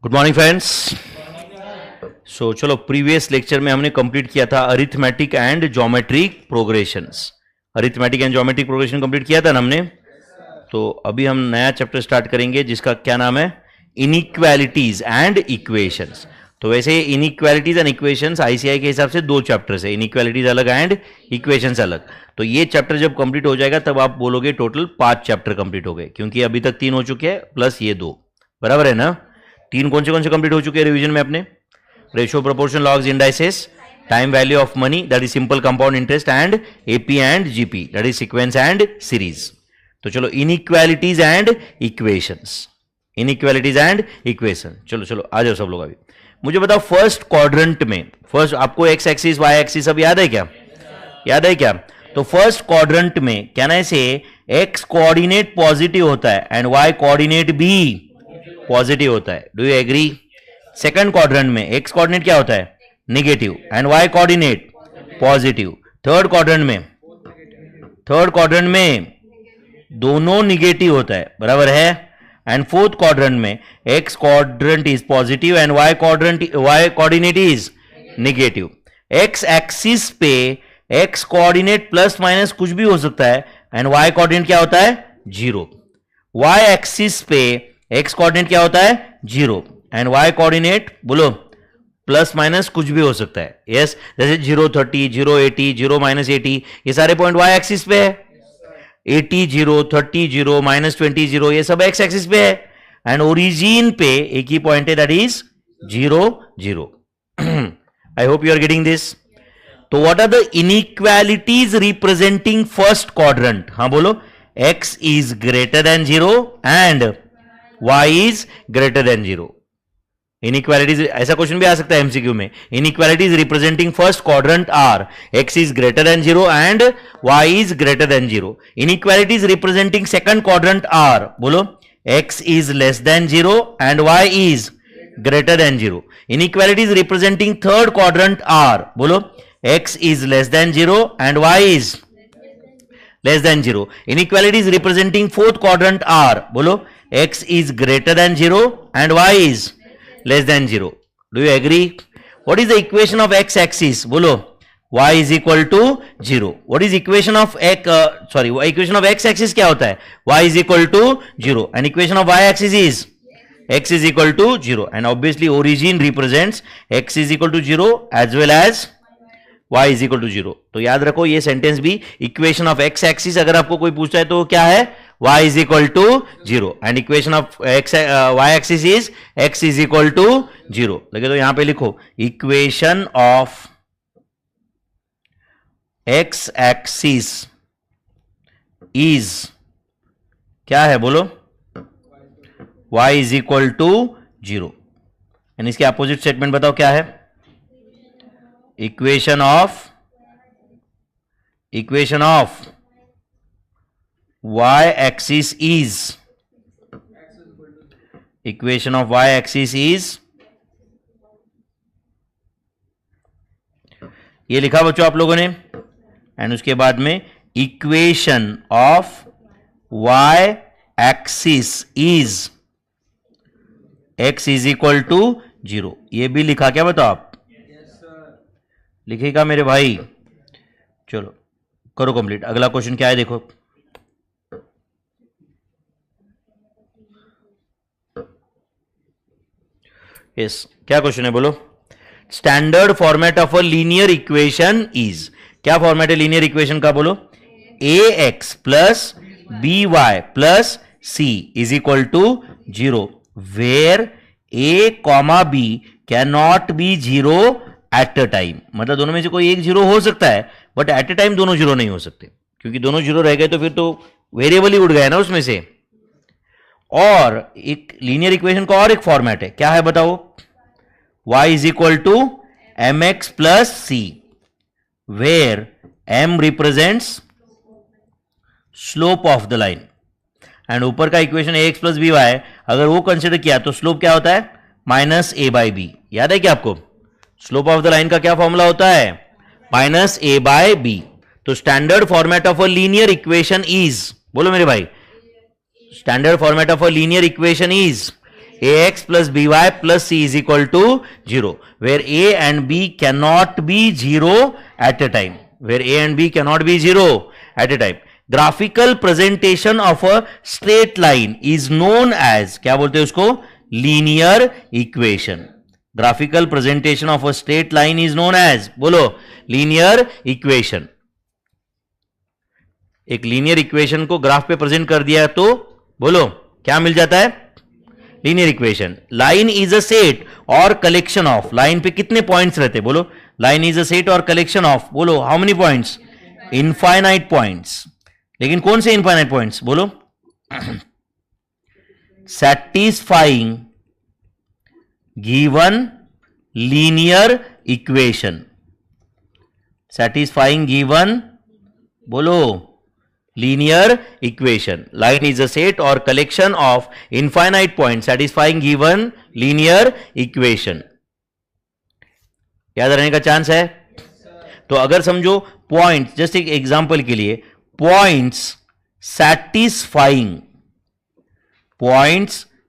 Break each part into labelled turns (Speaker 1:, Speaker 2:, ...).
Speaker 1: Good morning friends. चलो previous lecture में हमने कंप्लीट किया था arithmetic and geometric progressions. Arithmetic and geometric progression complete किया था ना हमने। तो अभी हम नया चैप्टर स्टार्ट करेंगे जिसका क्या नाम है, इनइक्वालिटीज एंड इक्वेशंस। तो वैसे इनइक्वालिटीज एंड इक्वेशंस आईसीआई के हिसाब से दो चैप्टर्स है, इनइक्वालिटीज अलग एंड इक्वेशंस अलग। तो ये चैप्टर जब कंप्लीट हो जाएगा तब आप बोलोगे टोटल 5 चैप्टर कंप्लीट हो गए, क्योंकि अभी तक 3 हो चुके हैं प्लस ये 2, बराबर है ना। 3 कौन से कंप्लीट हो चुके हैं रिवीजन में अपने? Ratio, proportion, logs, indices, time value of money that is simple compound interest and AP and GP that is sequence and series. तो चलो inequalities and equations, inequalities and equation. चलो चलो आ जाओ सब लोग। अभी मुझे बताओ फर्स्ट क्वाड्रेंट में, फर्स्ट आपको एक्स एक्सिस वाई एक्सिस सब याद है क्या? याद है क्या? तो फर्स्ट क्वाड्रेंट में क्या ना, ऐसे एक्स कोऑर्डिनेट पॉजिटिव होता है एंड वाई कोऑर्डिनेट भी पॉजिटिव होता है। Do you agree? Second quadrant में एक्स कोऑर्डिनेट क्या होता है? Negative and y coordinate positive. Third quadrant में दोनों निगेटिव होता है, बराबर है। एंड फोर्थ क्वाड्रेंट में x quadrant is positive and y coordinate is negative. X axis पे एक्स कोऑर्डिनेट प्लस माइनस कुछ भी हो सकता है एंड वाई कोऑर्डिनेट क्या होता है? 0। वाई एक्सिस पे एक्स कोऑर्डिनेट क्या होता है? 0 एंड वाई कोऑर्डिनेट बोलो प्लस माइनस कुछ भी हो सकता है। यस, जैसे 0 30, 0 80, 0 -80, ये सारे पॉइंट वाई एक्सिस पे है। 80 0, 30 0, -20 0, ये सब एक्स एक्सिस पे है। एंड ओरिजिन पे एक ही पॉइंट है that is 0 0। I hope you are getting this. तो what are the inequalities representing first quadrant? हाँ बोलो। x is greater than 0 and y is greater than 0। Inequalities, ऐसा क्वेश्चन भी आ सकता है एमसीक्यू में। Inequalities representing first quadrant are x is greater than 0 and y is greater than 0। Inequalities representing second quadrant are, बोलो x is less than 0 and y is greater than 0। Inequalities representing third quadrant are, बोलो x is less than 0 and y is less than 0. Inequalities representing fourth quadrant are, बोलो x is greater than 0 and y is less than 0. Do you agree? What is the equation of x axis? बोलो y is equal to 0. What is equation of equation of x axis क्या होता है? y is equal to 0 and equation of y axis is x is equal to 0 and obviously origin represents x is equal to 0 as well as y is equal to 0। तो याद रखो ये sentence भी, equation of x axis अगर आपको कोई पूछता है तो क्या है? y is equal to 0 and equation of y axis is x is equal to 0। लगे तो यहां पे लिखो equation of x axis is क्या है? बोलो y is equal to 0। And इसके अपोजिट स्टेटमेंट बताओ क्या है? Equation of y axis is, equation of y axis is, ये लिखा बच्चों आप लोगों ने। एंड उसके बाद में equation of y axis is x is equal to 0, ये भी लिखा क्या बताओ आप? लिखेगा मेरे भाई। चलो करो कंप्लीट। अगला क्वेश्चन क्या है देखो। यस, क्या क्वेश्चन है बोलो? Standard format of a linear equation is, क्या फॉर्मेट है लीनियर इक्वेशन का? बोलो ax plus by plus c is equal to 0 where a comma b can not be 0 at a time. मतलब दोनों में से कोई एक 0 हो सकता है बट एट अ टाइम दोनों 0 नहीं हो सकते, क्योंकि दोनों 0 रह गए तो फिर तो वेरिएबल ही उड़ गया ना उसमें से। और एक लीनियर इक्वेशन का और एक फॉर्मेट है, क्या है बताओ? y is equal to mx plus c where m represents slope of the line and ऊपर का इक्वेशन ax प्लस by अगर वो कंसिडर किया तो स्लोप क्या होता है? -a/b। याद है क्या आपको? स्लोप ऑफ द लाइन का क्या फॉर्मूला होता है? -a/b। तो standard format of a linear equation is, बोलो मेरे भाई, standard format of a linear equation is ax plus by plus c is equal to 0, where a and b cannot be 0 at a time, where a and b cannot be 0 at a time. Graphical presentation of a straight line is known as, क्या बोलते हैं उसको, linear equation. Graphical presentation of a straight line is known as, बोलो, linear equation. एक linear equation को graph पे present कर दिया तो बोलो क्या मिल जाता है, linear equation. Line is a set और कलेक्शन ऑफ, लाइन पे कितने पॉइंट्स रहते, बोलो, लाइन इज अ सेट और कलेक्शन ऑफ, बोलो, how many points, infinite points. लेकिन कौन से इनफाइनाइट पॉइंट्स, बोलो, satisfying given linear equation, satisfying given, बोलो, linear equation. Line is a set or collection of infinite points satisfying given linear equation. याद रहने का चांस है. तो अगर समझो पॉइंट, जस्ट एक एग्जांपल के लिए, पॉइंट्स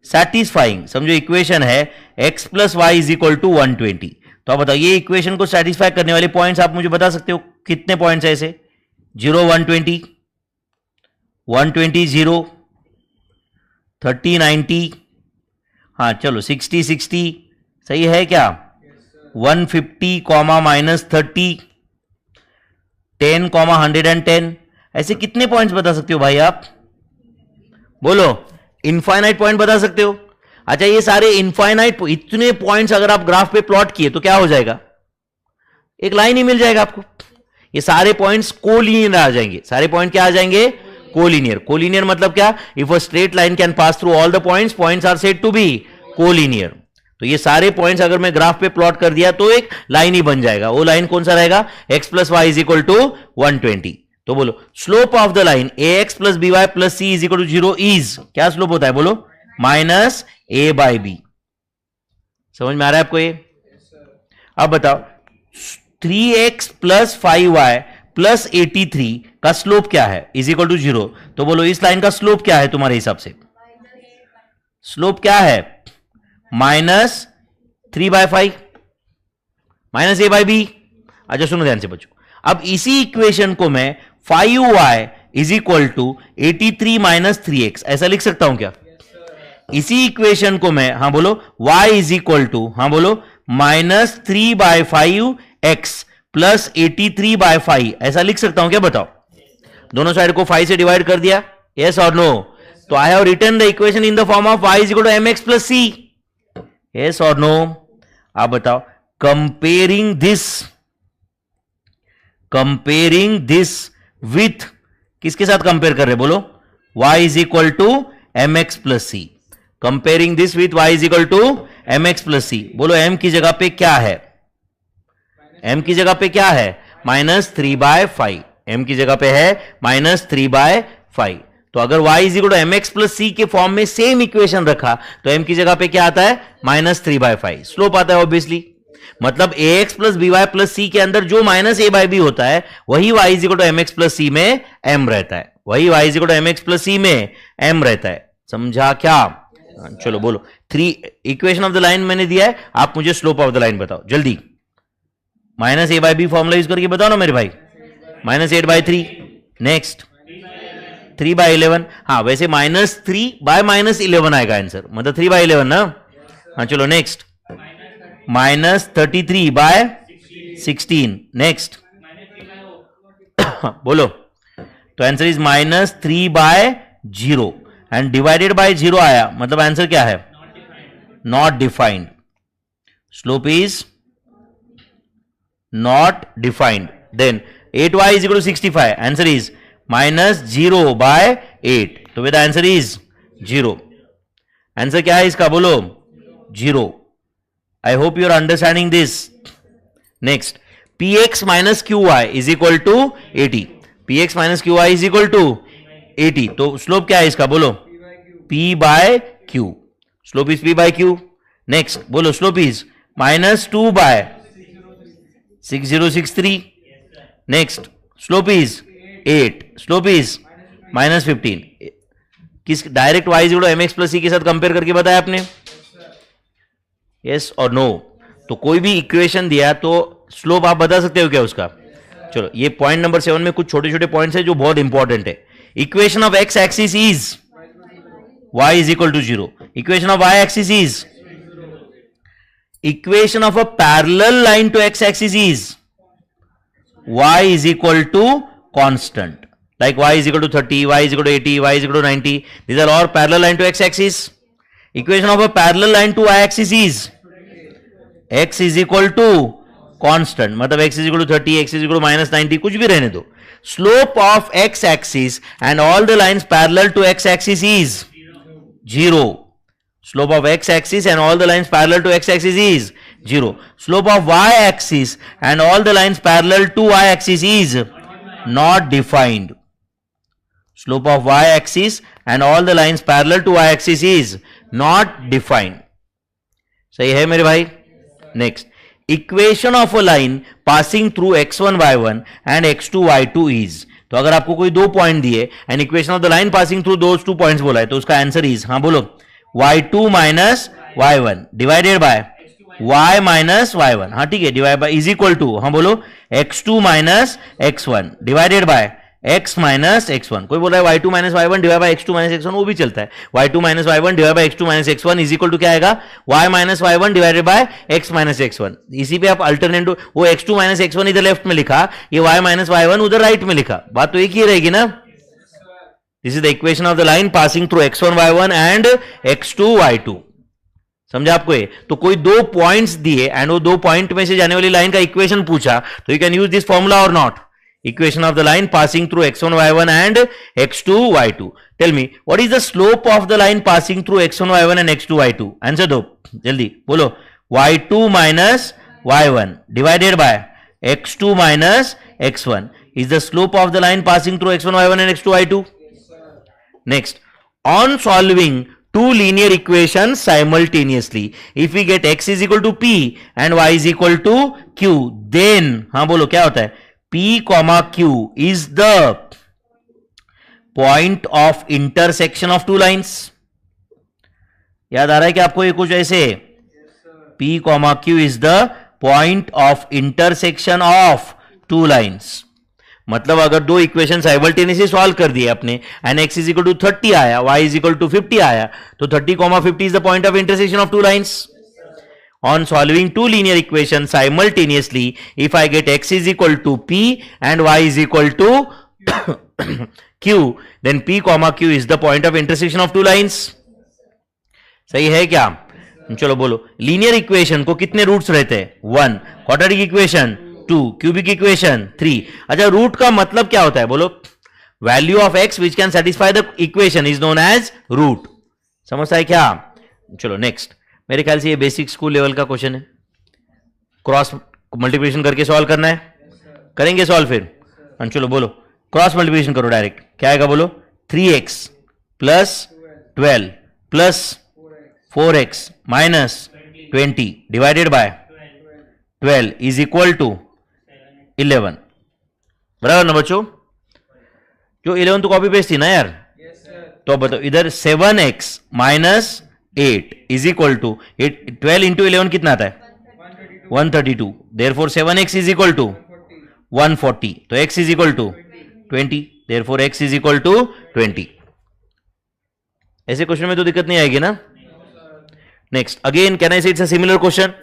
Speaker 1: सैटिस्फाइंग, समझो इक्वेशन है x plus y is equal to 120. तो आप बताओ ये इक्वेशन को सेटिस्फाई करने वाले पॉइंट्स आप मुझे बता सकते हो कितने पॉइंट्स है ऐसे, 0 120, 120 0, 30 90, हाँ चलो 60 60, सही है क्या, 150 कॉमा -30, 10 कॉमा 110, ऐसे कितने पॉइंट्स बता सकते हो भाई आप, बोलो, इनफाइनाइट पॉइंट बता सकते हो. अच्छा ये सारे इनफाइनाइट इतने पॉइंट्स अगर आप ग्राफ पे प्लॉट किए तो क्या हो जाएगा, एक लाइन ही मिल जाएगा आपको. ये सारे पॉइंट्स कोलिनियर आ जाएंगे, सारे पॉइंट क्या आ जाएंगे, कोलिनियर. कोलिनियर मतलब क्या, if a straight line can pass through all the points, points are said to be collinear. तो ये सारे पॉइंट्स अगर मैं ग्राफ पे प्लॉट कर दिया तो एक लाइन ही बन जाएगा. वो लाइन कौन सा रहेगा, x plus y is equal to 120. तो बोलो slope of the line ax plus b y plus c is equal to 0 is, क्या स्लोप होता है, बोलो, -a बाई बी. समझ में आ रहा है आपको ये. अब बताओ 3x प्लस 5y प्लस 83 का स्लोप क्या है, इज इक्वल टू 0. तो बोलो इस लाइन का स्लोप क्या है तुम्हारे हिसाब से, स्लोप क्या है, -3/5 -a बाई बी. अच्छा सुनो ध्यान से बच्चों, अब इसी इक्वेशन को मैं 5y is equal to 83 minus 3x ऐसा लिख सकता हूं क्या. इसी इक्वेशन को मैं, हाँ बोलो, y इज इक्वल टू, हाँ बोलो, -3/5x प्लस 83/5 ऐसा लिख सकता हूं क्या, बताओ. दोनों साइड को 5 से डिवाइड कर दिया, यस और नो. तो I have written the equation in the form of y is equal to mx plus c, yes और नो. आप बताओ, कंपेयरिंग दिस विथ, किसके साथ कंपेयर कर रहे, बोलो, y is equal to mx plus c. Comparing this with y is equal to mx plus c. बोलो m की जगह पे क्या है, m की जगह पे क्या है, -3/5. m की जगह पे है -3/5. तो अगर y is equal to mx plus c के फॉर्म में सेम इक्वेशन रखा तो m की जगह पे क्या आता है, -3/5. स्लोप आता है ऑब्वियसली. मतलब ax plus b y plus c के अंदर जो -a बाई बी होता है वही y is equal to mx plus c में m रहता है, वही y is equal to mx plus c में m रहता है. समझा क्या. चलो बोलो, 3 इक्वेशन ऑफ द लाइन मैंने दिया है, आप मुझे स्लोप ऑफ द लाइन बताओ जल्दी. -a by b formula use करके बताओ ना मेरे भाई. -8/3, नेक्स्ट 3/11. हाँ वैसे -3/-11 आएगा आंसर, मतलब 3/11 ना. हाँ चलो नेक्स्ट, -33/16, नेक्स्ट बोलो. तो answer is -3/0 and divided by 0 आया, मतलब आंसर क्या है, not defined. Slope is not defined. Then 8y is equal to 65, answer is -0/8. तो द आंसर इज 0. आंसर क्या है इसका, बोलो, 0. I hope you are understanding this. Next, px minus qy is equal to 80. px minus qy is equal to 80. तो slope क्या है इसका, बोलो, p by q. Slope is p by q. Next बोलो, slope is -2/6063. Next slope is 8. Slope is -15. किस direct y is equal to mx plus c के साथ compare करके बताया आपने. यस और नो। तो कोई भी इक्वेशन दिया तो स्लोप आप बता सकते हो क्या उसका? चलो, ये पॉइंट नंबर 7 में कुछ छोटे छोटे पॉइंट्स है जो बहुत इंपॉर्टेंट है। Equation of x axis is y is equal to 0. Equation of y axis is, equation of a parallel line to x axis is y is equal to constant, like y is equal to 30, y is equal to 80, y is equal to 90. These are all parallel line to x axis. Equation of a parallel line to y axis is x is equal to constant, मतलब x is equal to 30, x is equal to minus 90, कुछ भी रहने दो. Slope of x axis and all the lines parallel to x axis is 0. Slope of x axis and all the lines parallel to x axis is 0. Slope of y axis and all the lines parallel to y axis is not defined. Slope of y axis and all the lines parallel to y axis is not defined. सही है मेरे भाई? Next, equation of a line passing through x1 y1 and x2 y2 is. तो अगर आपको कोई दो point दिए and equation of the line passing through those two points बोला है तो उसका आंसर इज, हाँ बोलो, y2 minus y1 divided by y minus y1, हाँ ठीक है, divide by is equal to, हाँ बोलो, x2 minus x1 divided by x minus x1. कोई बोल रहा है y2 minus y1 divide by x2 minus x1, वो भी चलता है. y2 minus y1 divide by x2 minus x1 is equal to क्या आएगा? y minus y1 divided by x minus x1. इसी पे आप अल्टरनेट, वो x2 माइनस x1 इधर लेफ्ट में लिखा, ये y माइनस y1 उधर राइट में लिखा, बात तो एक ही रहेगी ना. This is the equation of the line passing through x1 y1 and x2 y2. समझा आपको ये? तो कोई दो पॉइंट्स दिए एंड वो दो पॉइंट में से जाने वाली लाइन का इक्वेशन पूछा, तो you can use this formula और not. Equation of the line passing through x1 y1 and x2 y2. Tell me, what is the slope of the line passing through x1 y1 and x2 y2? Answer दो जल्दी, बोलो. y2 minus y1 divided by x2 minus x1 is the slope of the line passing through x1 y1 and x2 y2. Next, on solving two linear equations simultaneously, if we get x is equal to p and y is equal to q, then, हाँ बोलो क्या होता है? P comma Q is the point of intersection of two lines. याद आ रहा है कि आपको ये कुछ ऐसे? P comma Q is the point of intersection of two lines. मतलब अगर दो इक्वेशन साइमल्टेनियसली सॉल्व कर दिए अपने and x is equal to 30 आया, y इज इक्वल टू 50 आया, तो 30, 50 is the point of intersection of two lines. On solving two linear equations simultaneously, if I get x is equal to p and y is equal to q, then p comma q is the point of intersection of two lines. सही है क्या? चलो बोलो. Linear equation को कितने roots रहते हैं? 1. Quadratic equation 2. Cubic equation 3. अच्छा, रूट का मतलब क्या होता है? बोलो. Value of x which can satisfy the equation is known as root. समझता है क्या? चलो नेक्स्ट. मेरे ख्याल से ये बेसिक स्कूल लेवल का क्वेश्चन है. क्रॉस मल्टीप्लिकेशन करके सॉल्व करना है. करेंगे सॉल्व फिर. चलो बोलो, क्रॉस मल्टीप्लिकेशन करो डायरेक्ट. क्या आएगा बोलो? 3x plus 12 plus 4x minus 20 divided by 12 is equal to 11. बराबर ना बच्चों? जो 11 तो कॉपी पेस्ट थी ना यार. तो बताओ इधर 7x minus 8 is equal to 12 into 11 कितना आता है? 132. Therefore 7x is equal to 140. तो x is equal to 20. Therefore x is equal to 20. ऐसे क्वेश्चन में तो दिक्कत नहीं आएगी ना. नेक्स्ट, अगेन कैन आई से इट्स अ सिमिलर क्वेश्चन.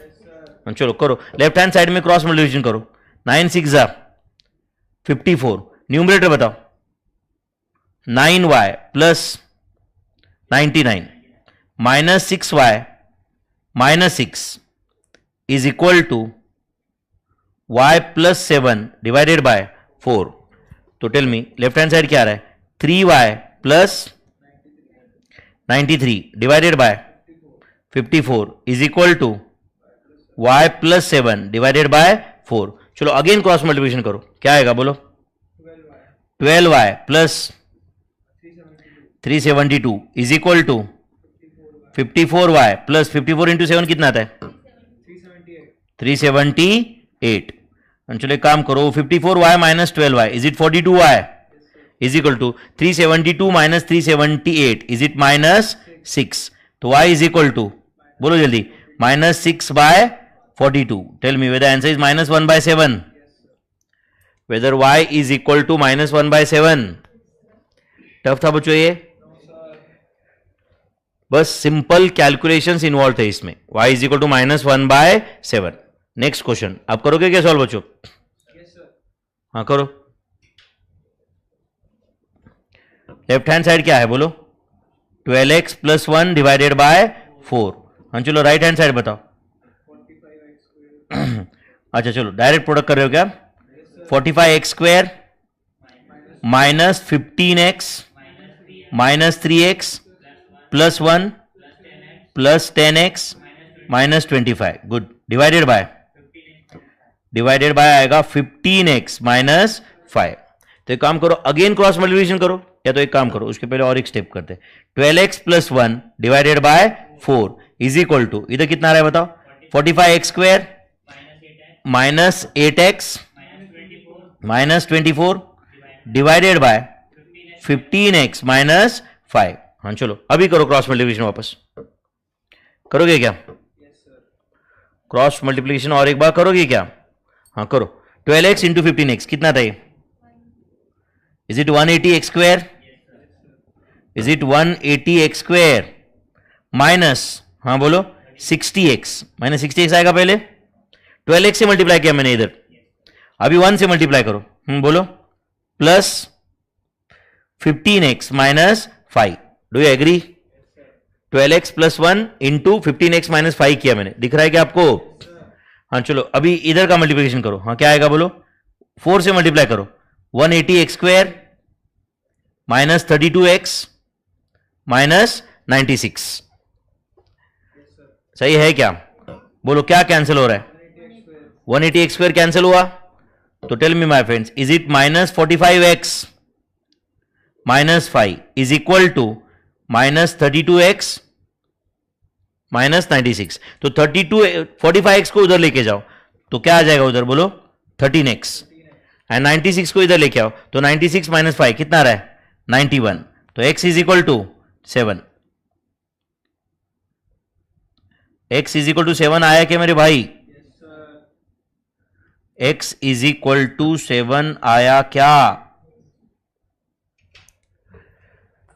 Speaker 1: चलो करो. लेफ्ट हैंड साइड में क्रॉस मल्टीप्लिकेशन करो. 9 6 54. न्यूमरेटर बताओ. 9y plus 99 minus 6y minus 6 is equal to y plus 7 divided by 4. तो tell me, left hand side क्या आ रहा है? 3y plus 93 divided by 54 is equal to y plus 7 divided by 4. चलो again cross multiplication करो. क्या आएगा बोलो? 12y plus 372 is equal to 54y plus 54 into 7 कितना आता है? 378. चलो एक काम करो. 54y minus 12y is it 42y is equal to 372 minus 378 is it minus 6. तो y इज इक्वल टू, बोलो जल्दी, -6/42. Tell me whether the answer is -1/7. Whether y is equal to -1/7. Tough था बच्चों ये, बस सिंपल कैलकुलेशंस इन्वॉल्व थे इसमें. y is equal to -1/7. Next question आप करोगे क्या सॉल्व बच्चों? हाँ करो. लेफ्ट हैंड साइड क्या है बोलो? 12x + 1 divided by 4. हाँ चलो राइट हैंड साइड बताओ. अच्छा चलो डायरेक्ट प्रोडक्ट कर रहे हो क्या? 45x² -15x -3x +1 +10x -25. Good. Divided by आएगा 15x -5. तो एक काम करो, अगेन क्रॉस मल्टीप्लिकेशन करो, या तो एक काम करो उसके पहले और एक स्टेप करते हैं. 12x + 1 divided by 4 is equal to, इधर कितना आ रहा है बताओ? 45x² -8x -24 divided bye 15x -5. हाँ चलो अभी करो क्रॉस मल्टीप्लिकेशन, वापस करोगे क्या? क्रॉस मल्टीप्लिकेशन और एक बार करोगे क्या? हाँ करो. 12x इंटू 15x कितना था ये? Is it 180x²? Is it 180x² minus, हाँ बोलो, 60x. -60x आएगा पहले. 12x से मल्टीप्लाई किया मैंने इधर, अभी 1 से मल्टीप्लाई करो. बोलो plus 15x -5. Do you agree? 12x + 1 into 15x -5 किया मैंने, दिख रहा है क्या आपको? हाँ चलो अभी इधर का मल्टीप्लिकेशन करो. हाँ क्या आएगा बोलो? 4 से मल्टीप्लाई करो. 180x² -32x -96. सही है क्या? बोलो क्या कैंसिल हो रहा है? 180x² कैंसिल हुआ. तो tell me my friends, is it -45x -5 is equal to -32x -96. तो 45x को उधर लेके जाओ तो क्या आ जाएगा उधर बोलो? 13x. एंड 96 को इधर लेके आओ तो 96 - 5 कितना आ रहा है? 91. तो x is equal to 7. x is equal to 7 आया क्या मेरे भाई? x इज इक्वल टू 7 आया क्या?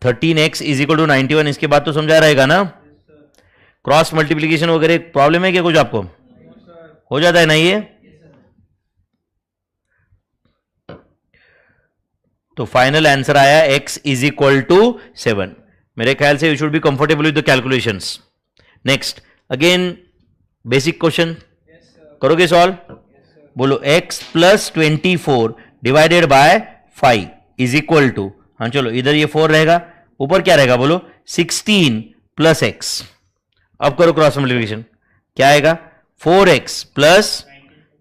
Speaker 1: 13x is equal to 91. इसके बाद तो समझा रहेगा ना? क्रॉस मल्टीप्लीकेशन वगैरह प्रॉब्लम है क्या कुछ आपको? हो जाता है ना ये? तो फाइनल आंसर आया x इज इक्वल टू 7. मेरे ख्याल से you should be comfortable with the calculations. Next again basic question, करोगे सॉल्व? बोलो x + 24 divided by 5 is equal to, हाँ चलो इधर ये 4 रहेगा, ऊपर क्या रहेगा बोलो? 16 + x. अब करो क्रॉस मल्टीप्लिकेशन, क्या आएगा? 4x +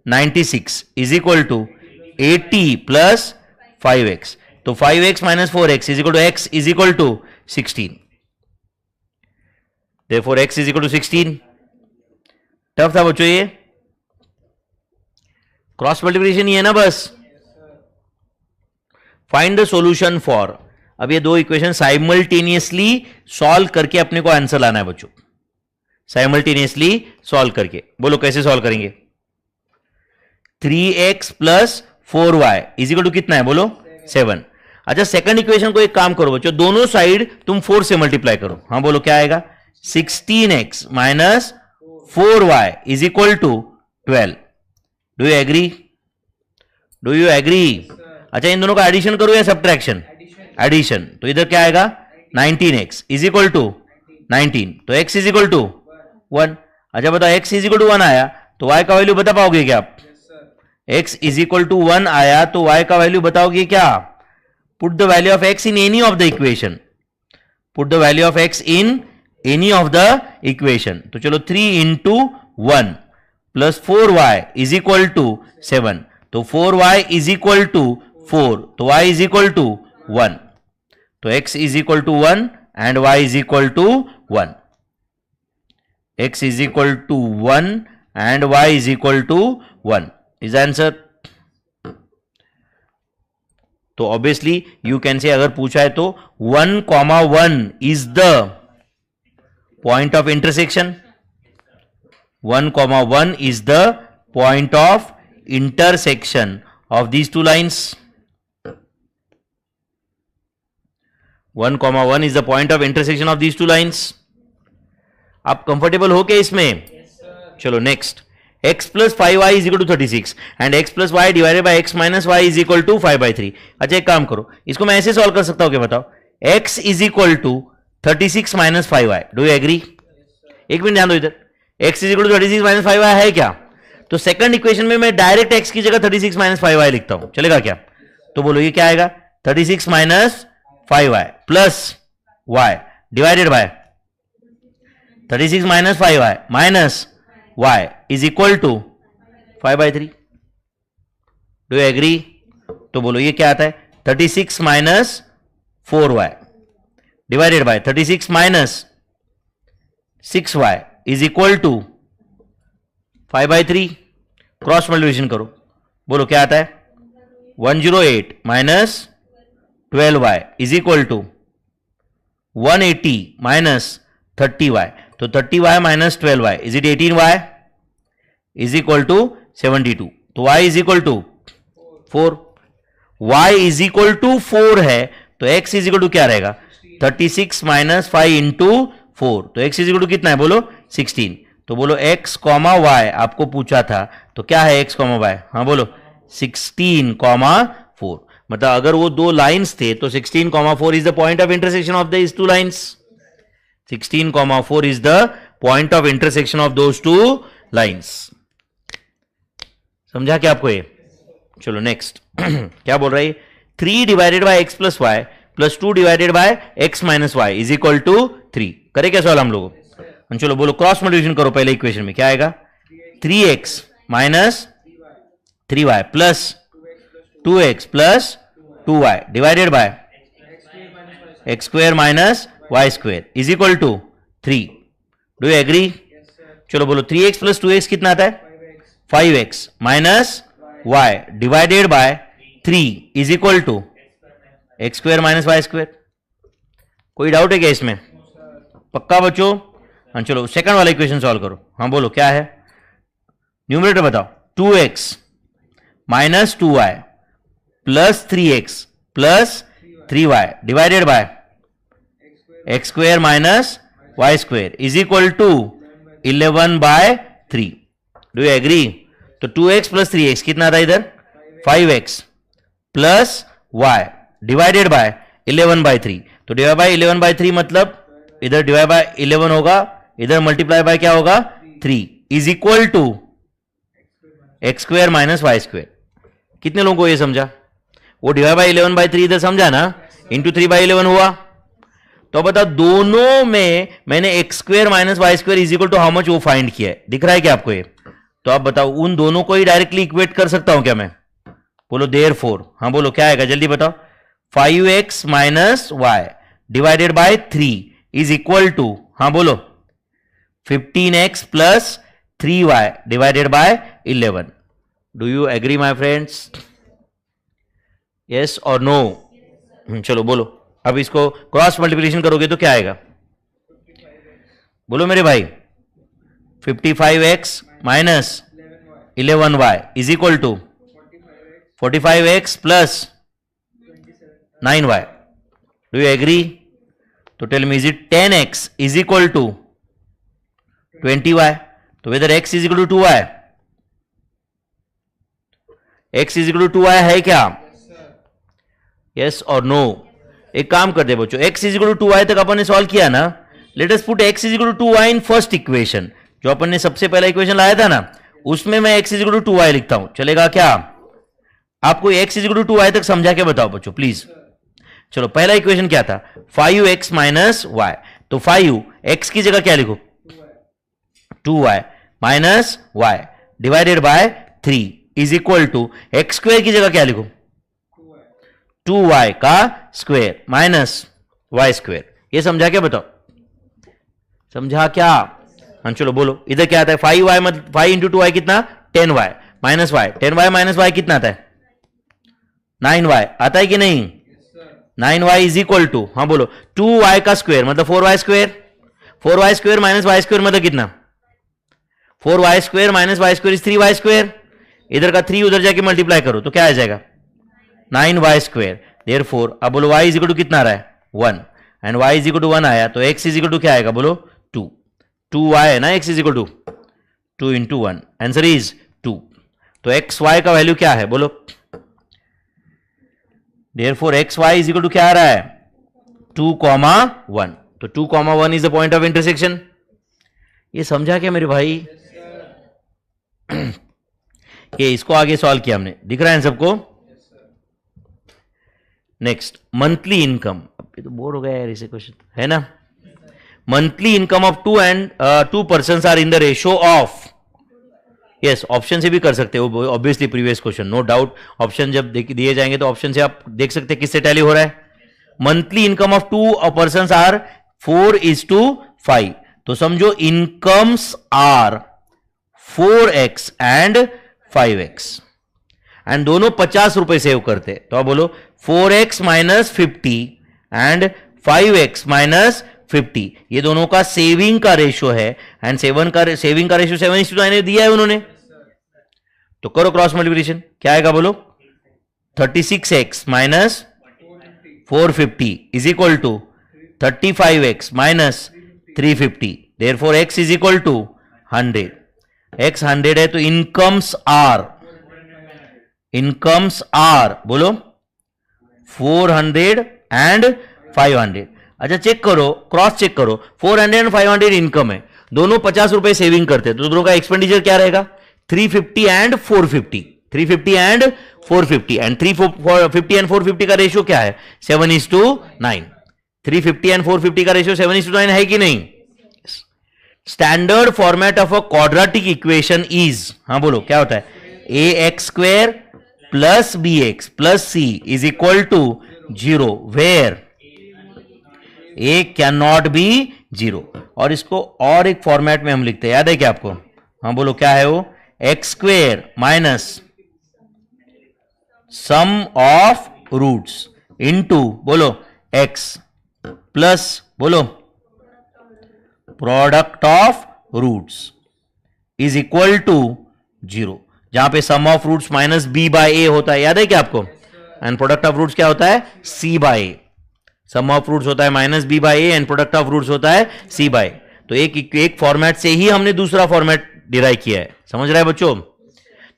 Speaker 1: 96 is equal to 80 + 5x. तो 5x - 4x is equal to x is equal to 16. Therefore x is equal to 16. Tough था बच्चों ये, क्रॉस मल्टीप्लिकेशन ही है ना बस. Find the solution for. अब ये दो इक्वेशन साइमल्टेनियसली सॉल्व करके अपने को आंसर लाना है बच्चों. साइमल्टेनियसली सॉल्व करके बोलो कैसे सॉल्व करेंगे? 3x + 4y is equal to कितना है बोलो? 7. अच्छा सेकंड इक्वेशन को एक काम करो बच्चों, दोनों साइड तुम 4 से मल्टीप्लाई करो. हाँ बोलो क्या आएगा? 16x - 4y is equal to 12. Do you agree? Do you agree? अच्छा इन दोनों का एडिशन करो या सब्ट्रैक्शन? एडिशन. तो इधर क्या आएगा? 19x is equal to 19. तो x इज इक्वल टू 1. अच्छा बताओ x इज इक्वल टू 1 आया तो y का वैल्यू बता पाओगे क्या आप? x इज इक्वल टू 1 आया तो y का वैल्यू बताओगे क्या? Put the value of x in any of the equation. Put the value of x in any of the equation. तो चलो 3 × 1 + 4y इज इक्वल टू 7. तो 4y इज इक्वल टू 4. तो y is equal to 1. तो x is equal to 1 and y is equal to 1. x is equal to 1 and y is equal to 1 is answer. तो obviously you can say, अगर पूछा है तो 1, 1 is the point of intersection. 1, is the point of intersection of these two lines. 1, is the point of intersection of these two lines. आप comfortable हो क्या इसमें? चलो next. x plus 5y is equal to 36 and x plus y divided by x minus y is equal to 5/3. अच्छा एक काम करो, इसको मैं ऐसे सॉल्व कर सकता हूं क्या बताओ? x is equal to 36 minus 5y. Do you agree? एक मिनट ध्यान दो इधर. x is equal to 36 minus 5y है क्या? तो सेकंड इक्वेशन में मैं डायरेक्ट x की जगह 36 minus 5y लिखता हूं, चलेगा क्या? तो बोलो ये क्या आएगा? 36 minus 5y plus y divided by 36 minus 5y minus y is equal to 5/3. Do you agree? तो बोलो ये क्या आता है? 36 minus 4y divided by 36 minus 6y is equal to 5/3. Cross multiplication करो, बोलो क्या आता है? 108 minus 12y is equal to 180 minus 30y. तो 30y minus 12y, is it 18y? is equal to 72. तो y is equal to 4. y is equal to 4 है तो x is equal to क्या रहेगा? 36 minus 5 into 4. तो x is equal to कितना है बोलो? 16. तो बोलो x, y आपको पूछा था तो क्या है x, y? हाँ बोलो 16, 4. मतलब अगर वो दो लाइंस थे तो 16, 4 is the point of intersection of these two lines. 16, 4 is the point of intersection of those two lines. समझा क्या आपको ये? चलो नेक्स्ट. क्या बोल रहा है? 3 divided by x plus y plus 2 divided by x minus y is equal to 3. करे क्या सवाल हम लोगों? चलो बोलो क्रॉस मल्टीप्लिकेशन करो पहले इक्वेशन में. क्या आएगा? 3x minus 3y plus 2x plus 2y divided by x square minus y square is equal to 3. Do you agree? चलो बोलो 3x plus 2x कितना आता है? 5x minus y divided by 3 is equal to x square minus y square. कोई doubt है क्या इसमें? पक्का बच्चों? हाँ चलो सेकंड वाला इक्वेशन सॉल्व करो. हाँ बोलो क्या है? न्यूमरेटर बताओ. 2x minus 2y plus 3x plus 3y divided by x square minus y square is equal to 11/3. Do you agree? तो 2x plus 3x कितना था इधर? 5x plus y divided by 11/3. तो डिवाइड बाय 11/3 मतलब इधर divide by 11 होगा, इधर multiply by क्या होगा? 3 is equal to x square minus y square. कितने लोगों को ये समझा? वो डिवाइड बाय 11/3 इधर समझा ना? इंटू 3/11 हुआ. तो बता दोनों में मैंने x square minus y square is equal to how much वो फाइंड किया है. दिख रहा है क्या आपको ये? तो आप बताओ उन दोनों को ही डायरेक्टली इक्वेट कर सकता हूं क्या मैं? बोलो therefore. हाँ बोलो क्या आएगा जल्दी बताओ. 5x minus y divided by 3 is equal to, हाँ बोलो 15x plus 3y divided by 11. Do you agree my friends? Yes और नो? चलो बोलो. अब इसको क्रॉस मल्टीप्लिकेशन करोगे तो क्या आएगा? बोलो मेरे भाई. 55x minus 11y is equal to 45x plus 9y. Do you agree? तो tell me, is it 10x is equal to 20y? तो whether x is equal to 2y? x is equal to 2y है क्या? Yes or no? एक काम कर दे बच्चों, x is equal to 2y तक अपन ने सॉल्व किया ना. Let us put x is equal to 2y in first equation. जो अपन ने सबसे पहला इक्वेशन लाया था ना, उसमें मैं x is equal to 2y लिखता हूं. चलेगा क्या? आपको x is equal to 2y तक समझा के बताओ बच्चों प्लीज. चलो पहला इक्वेशन क्या था? 5x minus y. तो 5 x की जगह क्या लिखो? 2y minus y divided by 3 is equal to x square की जगह क्या लिखो? 2y का स्क्वायर माइनस y स्क्वायर. ये समझा क्या बताओ? समझा क्या? हाँ चलो बोलो इधर क्या आता है? 5y मतलब 5 इंटू 2y कितना? 10y minus y. 10y minus y कितना आता है? 9y. आता है कि नहीं? 9y इज इक्वल टू, हाँ बोलो 2y का स्क्वायर मतलब 4y square. 4y square minus y square मतलब कितना? 4y² minus y² is 3y²। इधर का 3 उधर जाके मल्टीप्लाई करो तो क्या आ जाएगा 9y²। देयरफॉर अब बोलो y इज इक्वल टू कितना आ रहा है 1 and y is equal to 1 आया तो x इज इक्वल टू क्या आएगा बोलो 2y है ना, x is equal to 2 into 1, answer is 2। तो एक्स वाई का वैल्यू क्या है बोलो, therefore x y is equal to क्या आ रहा है 2,1। तो 2,1 is the point of intersection. ये समझा क्या मेरे भाई? ये इसको आगे सॉल्व किया हमने, दिख रहा है सबको? Next monthly income. अब तो बोर हो गया यार इसे क्वेश्चन, है ना? Monthly income of two persons are in the ratio of, yes option से भी कर सकते हो obviously, previous question no doubt. Option जब दिए जाएंगे तो ऑप्शन से आप देख सकते हैं किससे टैली हो रहा है। Monthly income of two persons are 4:5। तो समझो incomes are 4x and 5x and दोनों 50 रुपए सेव करते। तो आप बोलो 4x minus 50 and 5x minus 50, ये दोनों का सेविंग का रेशियो है एंड सेविंग का रेशियो 7:9 दिया है उन्होंने। तो करो क्रॉस मल्टीप्लिकेशन, क्या आएगा बोलो 36x minus 450 is equal to 35x minus 350। Therefore x is equal to 100। x 100 है तो इनकम्स आर बोलो 400 एंड 500। अच्छा चेक करो, क्रॉस चेक करो, 400 एंड 500 इनकम है, दोनों 50 रुपए सेविंग करते हैं, तो दोनों का एक्सपेंडिचर क्या रहेगा 350 एंड 450, 350 एंड 450 एंड 350 एंड 450 का रेशियो क्या है 7:9। 350 एंड 450 का रेशियो 7:9 है कि नहीं? Standard format of a quadratic equation is, हाँ बोलो क्या होता है, ax² plus bx plus c is equal to 0 where a can not be 0। और इसको और एक फॉर्मेट में हम लिखते हैं, याद है क्या आपको? हाँ बोलो क्या है वो, x² minus sum of roots into बोलो x प्लस बोलो product of roots is equal to 0, जहां पे sum of roots minus b by a होता है, याद है क्या आपको? एंड प्रोडक्ट ऑफ रूट्स क्या होता है c by a। Sum of roots होता है minus b by a and product of roots होता है c बाय। तो एक फॉर्मेट से ही हमने दूसरा फॉर्मेट डिराइव किया है, समझ रहा है बच्चों?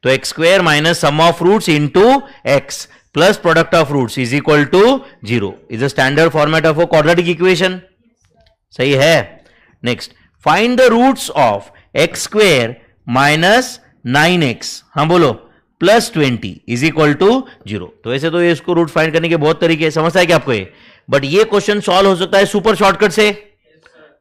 Speaker 1: तो x² minus sum of roots into x plus product of roots is equal to 0 is the standard format of a quadratic equation. सही है। Next find the roots of x² minus 9x, हाँ बोलो प्लस 20 इज इक्वल टू 0। तो ऐसे तो ये इसको root find करने के बहुत तरीके, समझता है क्या आपको ये? बट ये क्वेश्चन सॉल्व हो सकता है सुपर शॉर्टकट से,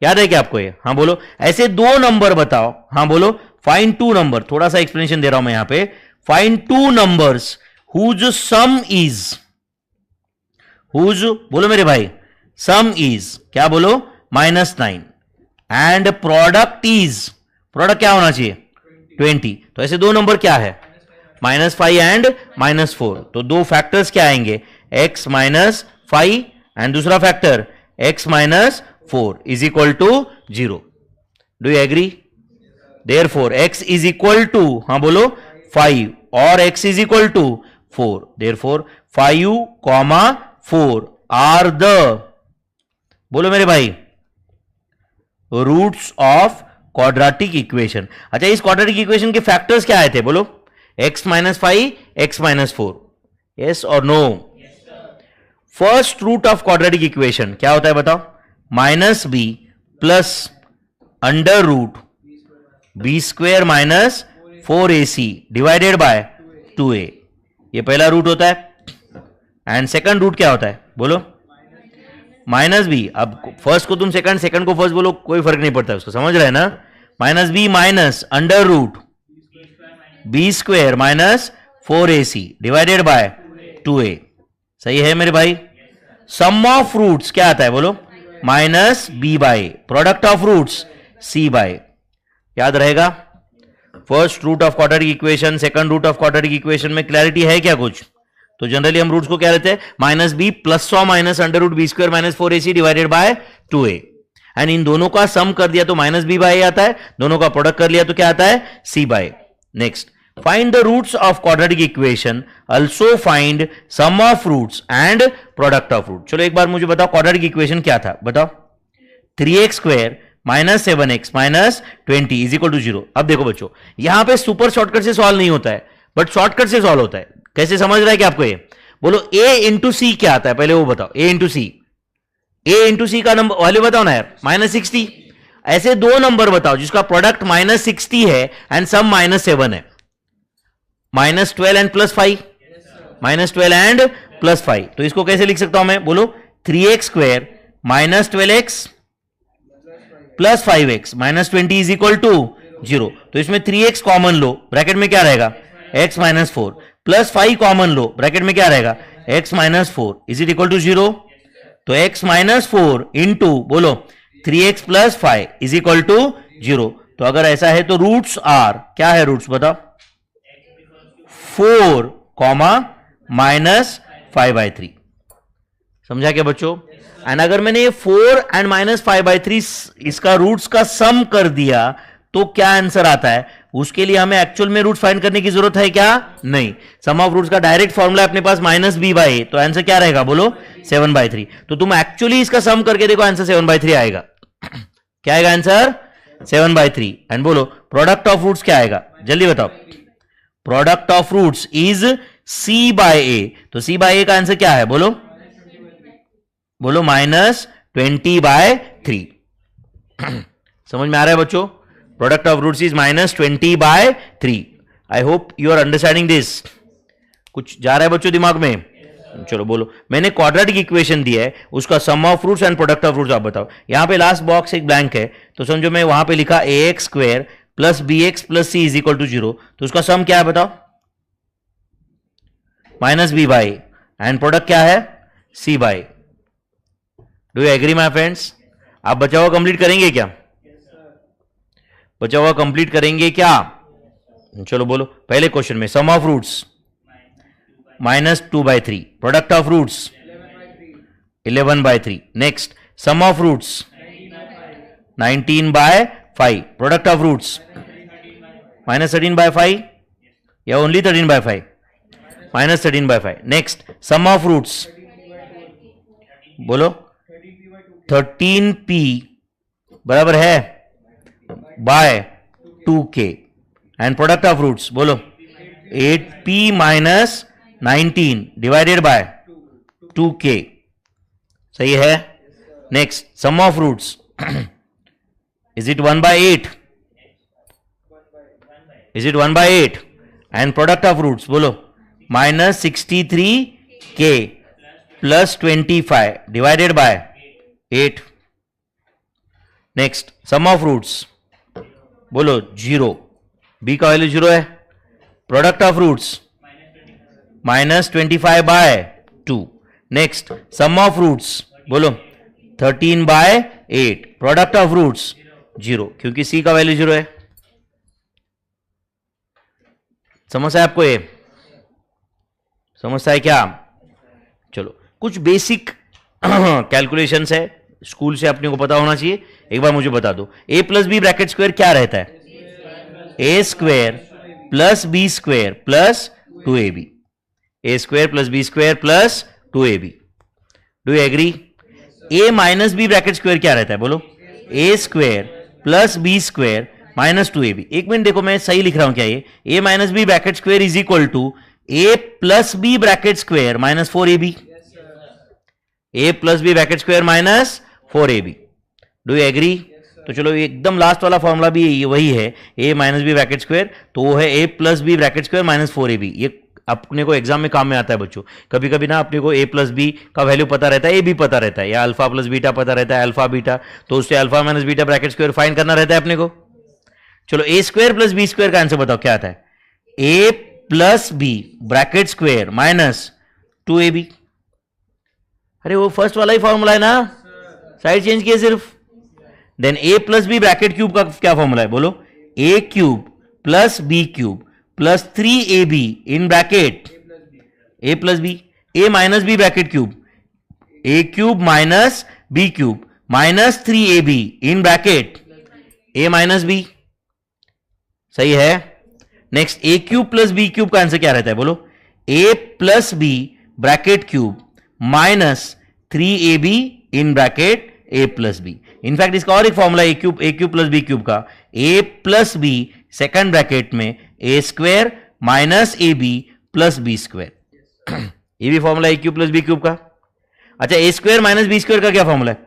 Speaker 1: याद है क्या आपको ये? हाँ बोलो ऐसे दो नंबर बताओ, हाँ बोलो फाइंड टू नंबर, थोड़ा सा एक्सप्लेनेशन दे रहा हूं मैं यहां पे। Find two numbers whose sum is, whose बोलो मेरे भाई सम इज क्या बोलो -9 एंड प्रोडक्ट इज, प्रोडक्ट क्या होना चाहिए 20। तो ऐसे दो नंबर क्या है -5 एंड -4। तो दो फैक्टर्स क्या आएंगे x माइनस 5 एंड दूसरा factor x minus 4 is equal to 0। Do you agree? Therefore x is equal to, हाँ बोलो 5 और x is equal to 4। Therefore 5,4 are the, बोलो मेरे भाई रूट्स ऑफ क्वाड्रेटिक इक्वेशन। अच्छा इस क्वाड्रेटिक इक्वेशन के फैक्टर्स क्या आए थे बोलो, x minus 5 x minus 4, yes और no? First root of quadratic equation क्या होता है बताओ, -b plus under root b² minus 4ac divided by 2a, ये पहला रूट होता है। एंड सेकंड रूट क्या होता है बोलो -b। अब फर्स्ट को तुम सेकंड को फर्स्ट बोलो, कोई फर्क नहीं पड़ता उसको, समझ रहे हैं ना? -b minus under root b² minus 4ac divided by 2a। सही है मेरे भाई। सम ऑफ रूट्स क्या आता है बोलो -b by, product of roots c by, याद रहेगा? First root of quadratic equation, second root of quadratic equation में क्लैरिटी है क्या कुछ? तो जनरली हम रूट्स को क्या लेते हैं -b प्लस और minus under root b² minus 4ac divided by 2a। And इन दोनों का सम कर दिया तो माइनस बी बाय ए आता है, दोनों का प्रोडक्ट कर लिया तो क्या आता है, c by. Next, find the roots of quadratic equation, also find sum of roots and product of root. चलो एक बार मुझे बताओ क्वाड्रेटिक इक्वेशन क्या था, बताओ। 3x square minus 7x minus 20 is equal to 0। अब देखो बच्चों, यहां पे सुपर शॉर्टकट से सॉल्व नहीं होता है, बट शॉर्टकट से सॉल्व होता है। कैसे समझ रहा है क्या आपको ये? बोलो a इंटू सी क्या आता है, पहले वो बताओ। a इंटू सी का नंबर वैल्यू बताओ ना यार, -60। ऐसे दो नंबर बताओ जिसका प्रोडक्ट -60 है एंड सम -7 है। -12 एंड +5, -12 एंड +5। तो इसको कैसे लिख सकता हूं मैं, बोलो। 3x square minus 12x plus 5x minus 20 is equal to 0। तो इसमें 3x कॉमन लो, ब्रैकेट में क्या रहेगा, x माइनस 4, प्लस 5 कॉमन लो, ब्रैकेट में क्या रहेगा, x minus 4 is it equal to 0। तो x माइनस 4 इंटू बोलो 3x plus 5 is equal to 0। तो अगर ऐसा है तो रूट्स आर, क्या है रूट्स बताओ, 4 माइनस 5/3। समझा क्या बच्चों? एंड अगर मैंने ये 4 एंड माइनस 5/3 इसका रूट्स का सम कर दिया तो क्या आंसर आता है? उसके लिए हमें एक्चुअल में रूट्स फाइंड करने की जरूरत है क्या? नहीं। सम ऑफ रूट्स का डायरेक्ट फॉर्मूला अपने पास -b/a, तो आंसर क्या रहेगा बोलो, 7/3। तो तुम एक्चुअली इसका सम करके देखो, आंसर 7/3 आएगा। क्या आएगा आंसर? 7/3। एंड बोलो प्रोडक्ट ऑफ रूट्स क्या आएगा, जल्दी बताओ। Product of roots is c/a। तो c/a का आंसर क्या है बोलो, बोलो -20/3। समझ में आ रहा है बच्चों? Product of roots is -20/3। I hope you are understanding this. कुछ जा रहा है बच्चों दिमाग में? चलो बोलो। मैंने क्वाड्रेटिक इक्वेशन दिया है, उसका sum of roots and product of roots आप बताओ। यहां पे लास्ट बॉक्स एक ब्लैंक है, तो समझो मैं वहां पे लिखा ax square plus bx plus c is equal to 0। तो उसका सम क्या है बताओ, -b/a, एंड प्रोडक्ट क्या है, c/a। Do you agree my friends? आप बचा हुआ कंप्लीट करेंगे क्या? बचा हुआ कंप्लीट करेंगे क्या? चलो बोलो। पहले क्वेश्चन में sum of roots -2/3, product of roots 11/3। Next, sum of roots 19/5, product of roots -13/5 या only 13/5, -13/5। Next, sum of roots बोलो 13p बराबर है by 2k, and product of roots बोलो 8p minus 19 divided by 2k। सही है। Next, sum of roots is it 1/8, is it 1/8, and product of roots बोलो -63k plus 25 divided by 8। Next, sum of roots बोलो 0, b का value 0 है। Product of roots -25/2। Next, sum of roots बोलो 13/8, product of roots 0, क्योंकि c का value 0 है। समझ है आपको? ये समझता है क्या? चलो, कुछ बेसिक कैलकुलेशंस है, स्कूल से अपने को पता होना चाहिए। एक बार मुझे बता दो, a plus b bracket square क्या रहता है, a square plus b square plus 2ab, a square plus b square plus 2ab। Do you agree? a minus b bracket square क्या रहता है बोलो, a square plus b square minus 2ab। एक minute देखो, मैं सही लिख रहा हूं क्या? ये a minus b bracket square is equal to a plus b bracket square minus 4ab, a plus b bracket square minus 4ab। Do you agree? तो चलो, एकदम लास्ट वाला फॉर्मूला भी वही है, a minus b bracket square, तो वो है a plus b bracket square minus 4ab। ये अपने को एग्जाम में काम में आता है बच्चों। कभी कभी ना अपने को a प्लस बी का वैल्यू पता रहता है, a भी पता रहता है, या अल्फा प्लस बीटा पता रहता है, अल्फा बीटा, तो उससे alpha minus beta bracket square find करना रहता है अपने को। चलो, a square plus b square का आंसर बताओ क्या आता है, a plus b bracket square minus 2ab। अरे वो फर्स्ट वाला ही फॉर्मूला है ना, साइड चेंज किए सिर्फ। Then a plus b bracket cube का क्या फॉर्मूला है बोलो, a cube plus b cube plus 3ab in bracket a plus b, a minus b bracket cube, a cube minus b cube minus 3ab in bracket a minus b, सही है। Next a cube plus b cube का answer क्या रहता है बोलो, a plus b bracket cube minus 3ab in bracket a plus B. In fact इसका और एक formula a cube plus b cube का, a plus b second bracket में a square minus a b plus b square. ये भी formula a cube plus b cube का। अच्छा, a square minus b square का क्या फॉर्मूला है?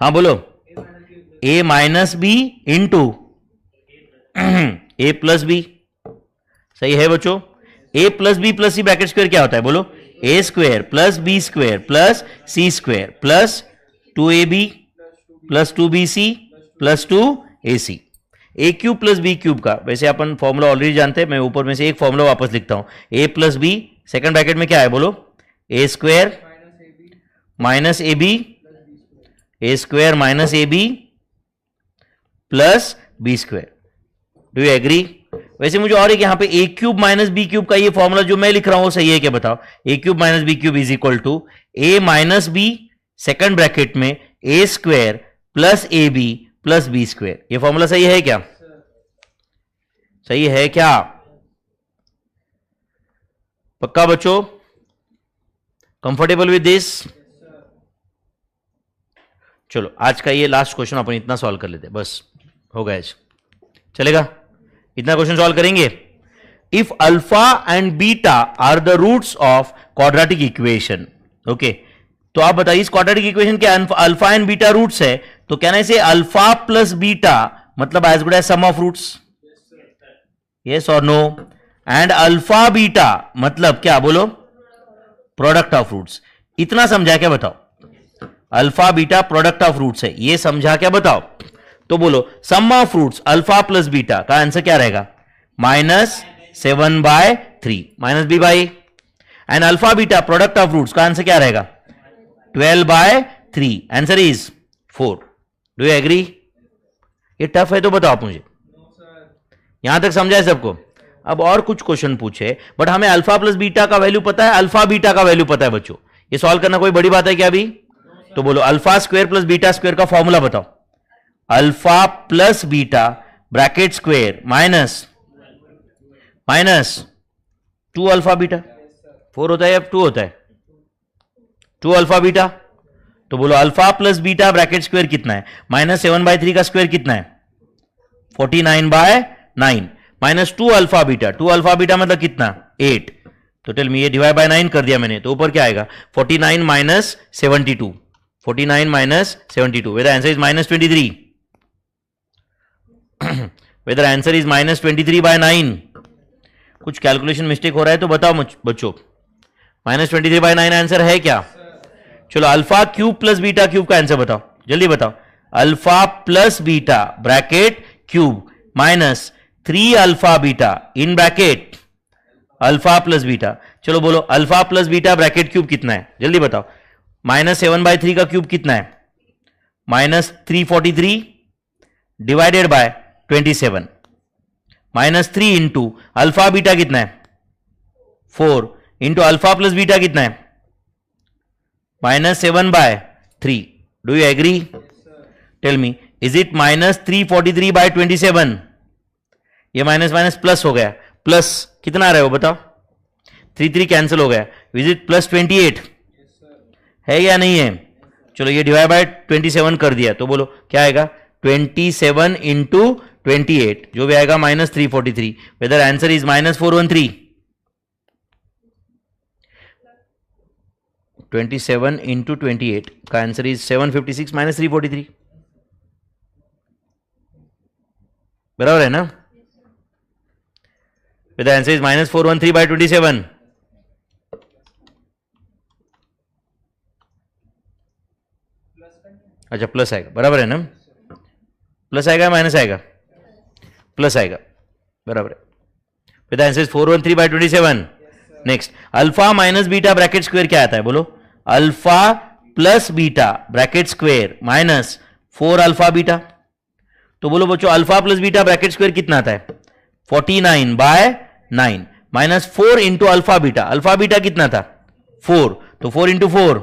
Speaker 1: हाँ बोलो, a minus b into a plus b, सही है बच्चों। a plus b plus c bracket square क्या होता है बोलो, a square plus b square plus c square plus 2ab plus 2bc plus 2ac। A cube plus b cube का वैसे अपन formula already जानते हैं, मैं ऊपर में से एक फॉर्मूला वापस लिखता हूं। A plus b second bracket में क्या है बोलो, a square minus a b, a square minus a b plus b square. Do you agree? वैसे मुझे और एक यहां पे a cube minus b cube का ये फॉर्मूला जो मैं लिख रहा हूं वो सही है क्या बताओ? A cube minus b cube is equal to a minus b second bracket में a square plus a b plus b square. ये फॉर्मूला सही है क्या? सही है क्या? पक्का बच्चों? Comfortable with this? चलो आज का ये लास्ट क्वेश्चन अपन इतना सॉल्व कर लेते हैं, बस हो गया। चलेगा? इतना क्वेश्चन सॉल्व करेंगे। If alpha and beta are the roots of quadratic equation, okay, तो आप बताइए इस क्वाड्रेटिक इक्वेशन के अल्फा एंड बीटा रूट्स है, तो कहना से अल्फा प्लस बीटा मतलब as good as sum of roots, yes और नो? एंड अल्फा बीटा मतलब क्या बोलो, प्रोडक्ट ऑफ रूट्स। इतना समझा क्या बताओ? Alpha beta product of roots है, ये समझा क्या बताओ? तो बोलो sum of roots alpha plus beta का आंसर क्या रहेगा, -7/3 minus b by. And alpha beta product of roots का आंसर क्या रहेगा, 12/3, answer is 4। Do you agree? ये टफ है तो बताओ आप मुझे, यहां तक समझा है सबको? अब और कुछ क्वेश्चन पूछे, बट हमें अल्फा प्लस बीटा का वैल्यू पता है, अल्फा बीटा का वैल्यू पता है बच्चों। ये सॉल्व करना कोई बड़ी बात है क्या अभी? तो बोलो alpha square plus beta square का फॉर्मूला बताओ। Alpha plus beta bracket square minus 2 alpha beta, 4 होता है या 2 होता है? 2 अल्फा बीटा। तो बोलो alpha plus beta bracket square कितना है, -7/3 का स्क्वायर कितना है, 49/9 minus 2 alpha beta, 2 alpha beta मतलब कितना, 8। तो टेल मी, ये डिवाइड बाय 9 कर दिया मैंने, तो ऊपर क्या आएगा, 49 minus 72, 49 minus 72, whether answer is -23, whether answer is -23/9। कुछ कैलकुलेशन मिस्टेक हो रहा है तो बताओ बच्चों, -23/9 आंसर है क्या? चलो alpha cube plus beta cube का आंसर बताओ, जल्दी बताओ। Alpha plus beta bracket cube minus 3 alpha beta in bracket alpha plus beta. चलो बोलो alpha plus beta bracket cube कितना है, जल्दी बताओ। -7/3 का क्यूब कितना है, -343 divided by 27, -3 into alpha beta कितना है, 4 इंटू अल्फा प्लस बीटा कितना है, -7/3। Do you agree? Tell me, is it -343/27? ये माइनस माइनस प्लस हो गया, प्लस कितना आ रहा है वो बताओ, 3 कैंसिल हो गया, इज इट +28 है या नहीं है? चलो ये डिवाइड बाय 27 कर दिया, तो बोलो क्या आएगा, 27 इंटू 28 जो भी आएगा -343, वेदर आंसर इज -413। 27 इंटू 28 का आंसर इज 756 -343, बराबर है ना? Whether answer is -413/27। अच्छा प्लस आएगा, बराबर है ना? प्लस आएगा माइनस आएगा, प्लस आएगा, बराबर है। With answer is 413/27। Next alpha minus beta bracket square क्या आता है बोलो, alpha plus beta bracket square minus 4 alpha beta. तो बोलो बच्चों alpha plus beta bracket square कितना आता है, 49/9 minus 4 into alpha beta, alpha beta कितना था 4, तो 4 इंटू 4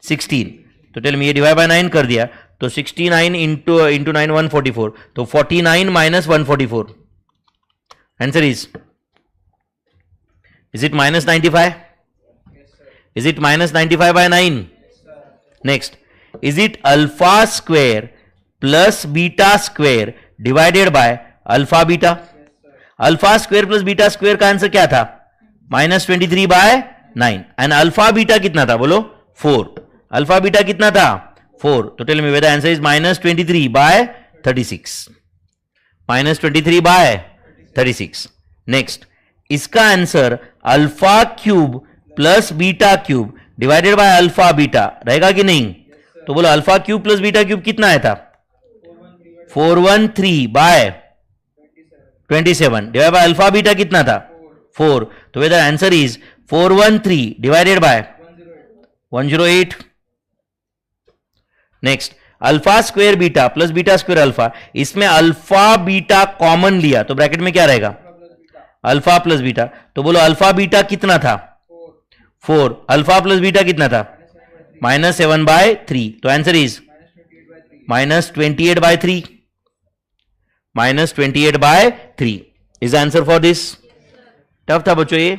Speaker 1: 16, तो टेल मी, ये डिवाइड बाय 9 कर दिया तो 69 इंटू 9 144, तो 49 minus 144, answer is it minus 95? Is it minus 95 by 9? Next, is it alpha square plus beta square divided by alpha beta? Alpha square plus beta square का answer क्या था? minus 23 by 9. And alpha beta कितना था बोलो? 4. Alpha beta कितना था? 4. तो tell me whether the answer is minus 23 by 36. Minus 23 by 36. Next, इसका answer alpha cube plus beta cube divided by alpha beta रहेगा कि नहीं? तो बोलो alpha cube plus beta cube कितना आया था? 413 by 27 divide by alpha beta कितना था? 4. तो whether answer is 413 divided by 108. Next, alpha square beta plus beta square alpha, इसमें अल्फा बीटा कॉमन लिया तो ब्रैकेट में क्या रहेगा? Alpha plus beta. तो बोलो अल्फा बीटा कितना था? 4. अल्फा प्लस बीटा कितना था? Minus 7 bye 3. तो answer is minus 28 bye 3. Minus 28 bye 3 is answer for this. Tough था बच्चों ये.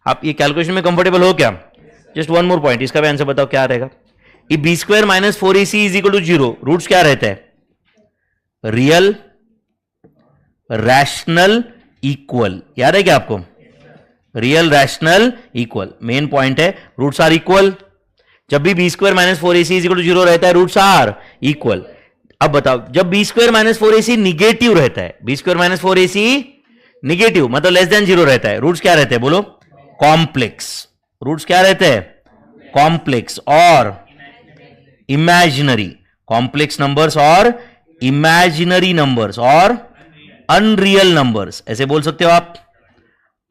Speaker 1: आप ये कैलकुलेशन में कंफर्टेबल हो क्या? जस्ट वन मोर पॉइंट, इसका भी आंसर बताओ क्या रहेगा. ये b square minus 4ac is equal to 0. Roots क्या रहता है? Real, rational, equal. याद है क्या आपको? Real, rational, equal main point है. Roots are equal. जब भी b square minus 4ac is equal to 0 रहता है, रूट्स आर इक्वल. अब बताओ, जब B square minus 4ac negative रहता है, b square minus 4ac negative मतलब लेस देन 0 रहता है, रूट्स क्या रहते हैं बोलो? कॉम्प्लेक्स. रूट्स क्या रहते हैं? कॉम्प्लेक्स और इमेजिनरी. कॉम्प्लेक्स नंबर्स और इमेजिनरी नंबर्स और अनरियल नंबर्स, ऐसे बोल सकते हो आप.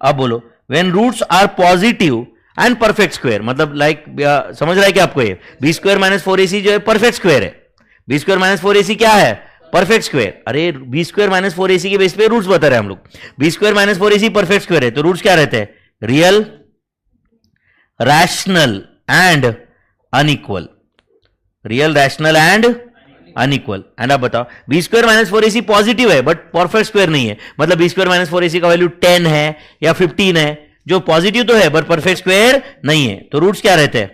Speaker 1: अब बोलो, when roots are positive and perfect square, मतलब लाइक समझ रहा है क्या आपको? ये बी स्क्वायर माइनस 4ac जो है परफेक्ट स्क्वायर है. बी स्क्वायर माइनस 4ac क्या है? Perfect square. अरे बी स्क्वायर माइनस 4ac के बेस पे रूट्स बता रहे हैं हम लोग. B square minus 4ac perfect square है, तो रूट्स क्या रहते हैं? Real, rational and unequal. Real, rational and unequal. And आप बताओ, b square minus 4ac positive है बट परफेक्ट स्क्वायर नहीं है, मतलब बी स्क्वायर माइनस 4ac का वैल्यू 10 है या 15 है, जो पॉजिटिव तो है बट परफेक्ट स्क्वायर नहीं है. तो रूट्स क्या रहते हैं?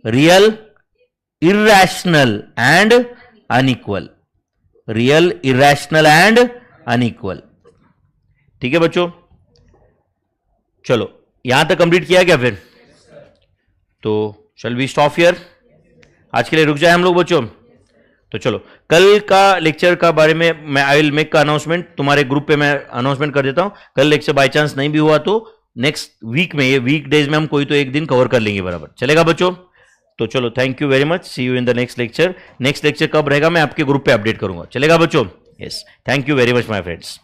Speaker 1: Real, irrational and unequal. Real, irrational and unequal. ठीक है बच्चों, चलो यहां तक कंप्लीट किया क्या फिर? तो शैल वी स्टॉप हियर. आज के लिए रुक जाए हम लोग बच्चों. तो चलो कल का लेक्चर का बारे में मैं आई विल मेक का अनाउंसमेंट, तुम्हारे ग्रुप पे मैं अनाउंसमेंट कर देता हूं. कल लेक्चर बाय चांस नहीं भी हुआ तो नेक्स्ट वीक में, ये वीक डेज में हम कोई तो एक दिन कवर कर लेंगे. बराबर चलेगा बच्चों? तो चलो thank you very much. See you in the next lecture. Next lecture कब रहेगा मैं आपके ग्रुप पे अपडेट करूंगा. चलेगा बच्चों? Yes, thank you very much my friends.